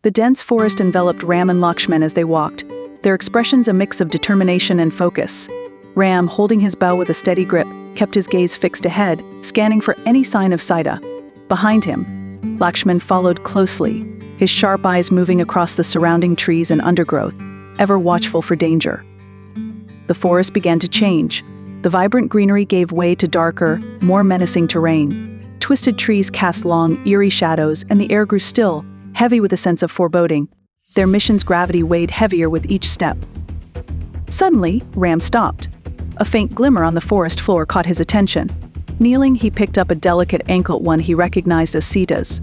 The dense forest enveloped Ram and Lakshman as they walked, their expressions a mix of determination and focus. Ram, holding his bow with a steady grip, kept his gaze fixed ahead, scanning for any sign of Sita. Behind him, Lakshman followed closely, his sharp eyes moving across the surrounding trees and undergrowth, ever watchful for danger. The forest began to change. The vibrant greenery gave way to darker, more menacing terrain. Twisted trees cast long, eerie shadows, and the air grew still, heavy with a sense of foreboding. Their mission's gravity weighed heavier with each step. Suddenly, Ram stopped. A faint glimmer on the forest floor caught his attention. Kneeling, he picked up a delicate anklet one he recognized as Sita's.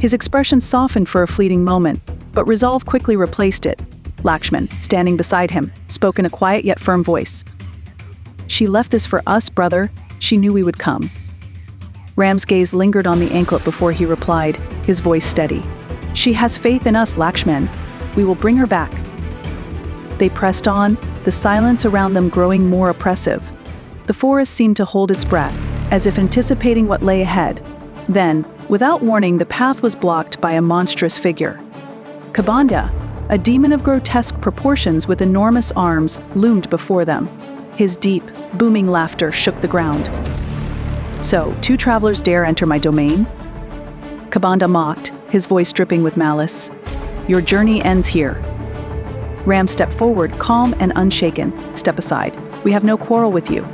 His expression softened for a fleeting moment, but resolve quickly replaced it. Lakshman, standing beside him, spoke in a quiet yet firm voice. "She left this for us, brother. She knew we would come." Ram's gaze lingered on the anklet before he replied, his voice steady. "She has faith in us, Lakshman. We will bring her back." They pressed on, the silence around them growing more oppressive. The forest seemed to hold its breath, as if anticipating what lay ahead. Then, without warning, the path was blocked by a monstrous figure. Kabandha, a demon of grotesque proportions with enormous arms, loomed before them. His deep, booming laughter shook the ground. "So, 2 travelers dare enter my domain?" Kabandha mocked, his voice dripping with malice. "Your journey ends here." Ram stepped forward, calm and unshaken. "Step aside. We have no quarrel with you."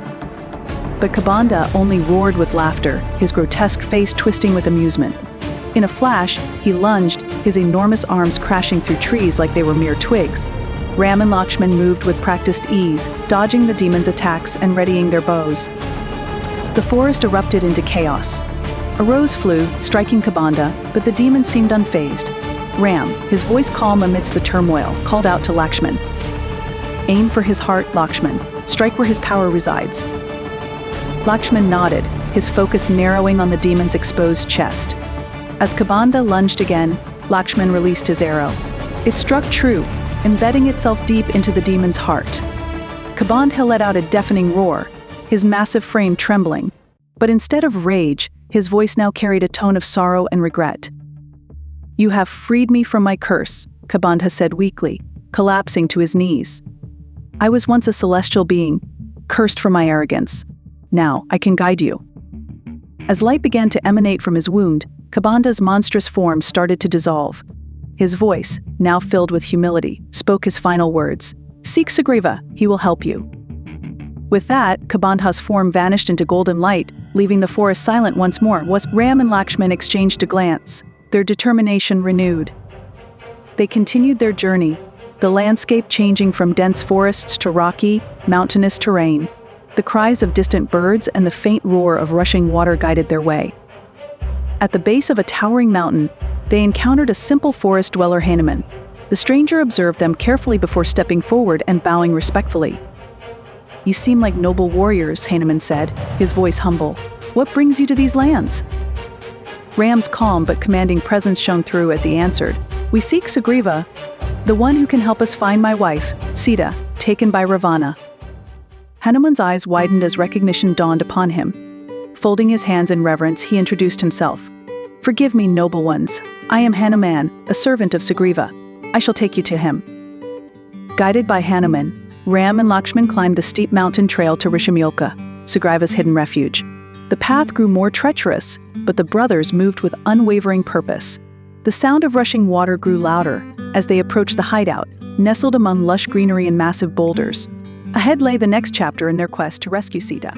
But Kabandha only roared with laughter, his grotesque face twisting with amusement. In a flash, he lunged, his enormous arms crashing through trees like they were mere twigs. Ram and Lakshman moved with practiced ease, dodging the demon's attacks and readying their bows. The forest erupted into chaos. A rose flew, striking Kabandha, but the demon seemed unfazed. Ram, his voice calm amidst the turmoil, called out to Lakshman. "Aim for his heart, Lakshman. Strike where his power resides." Lakshman nodded, his focus narrowing on the demon's exposed chest. As Kabandha lunged again, Lakshman released his arrow. It struck true, embedding itself deep into the demon's heart. Kabandha let out a deafening roar, his massive frame trembling. But instead of rage, his voice now carried a tone of sorrow and regret. "You have freed me from my curse," Kabandha said weakly, collapsing to his knees. "I was once a celestial being, cursed for my arrogance. Now I can guide you." As light began to emanate from his wound, Kabandha's monstrous form started to dissolve. His voice, now filled with humility, spoke his final words. "Seek Sugriva, he will help you." With that, Kabandha's form vanished into golden light, leaving the forest silent once more. Ram and Lakshman exchanged a glance, their determination renewed. They continued their journey, the landscape changing from dense forests to rocky, mountainous terrain. The cries of distant birds and the faint roar of rushing water guided their way. At the base of a towering mountain, they encountered a simple forest dweller, Hanuman. The stranger observed them carefully before stepping forward and bowing respectfully. "You seem like noble warriors," Hanuman said, his voice humble. "What brings you to these lands?" Ram's calm but commanding presence shone through as he answered, "We seek Sugriva, the one who can help us find my wife, Sita, taken by Ravana." Hanuman's eyes widened as recognition dawned upon him. Folding his hands in reverence, he introduced himself. "Forgive me, noble ones. I am Hanuman, a servant of Sugriva. I shall take you to him." Guided by Hanuman, Ram and Lakshman climbed the steep mountain trail to Rishamulka, Sugriva's hidden refuge. The path grew more treacherous, but the brothers moved with unwavering purpose. The sound of rushing water grew louder as they approached the hideout, nestled among lush greenery and massive boulders. Ahead lay the next chapter in their quest to rescue Sita.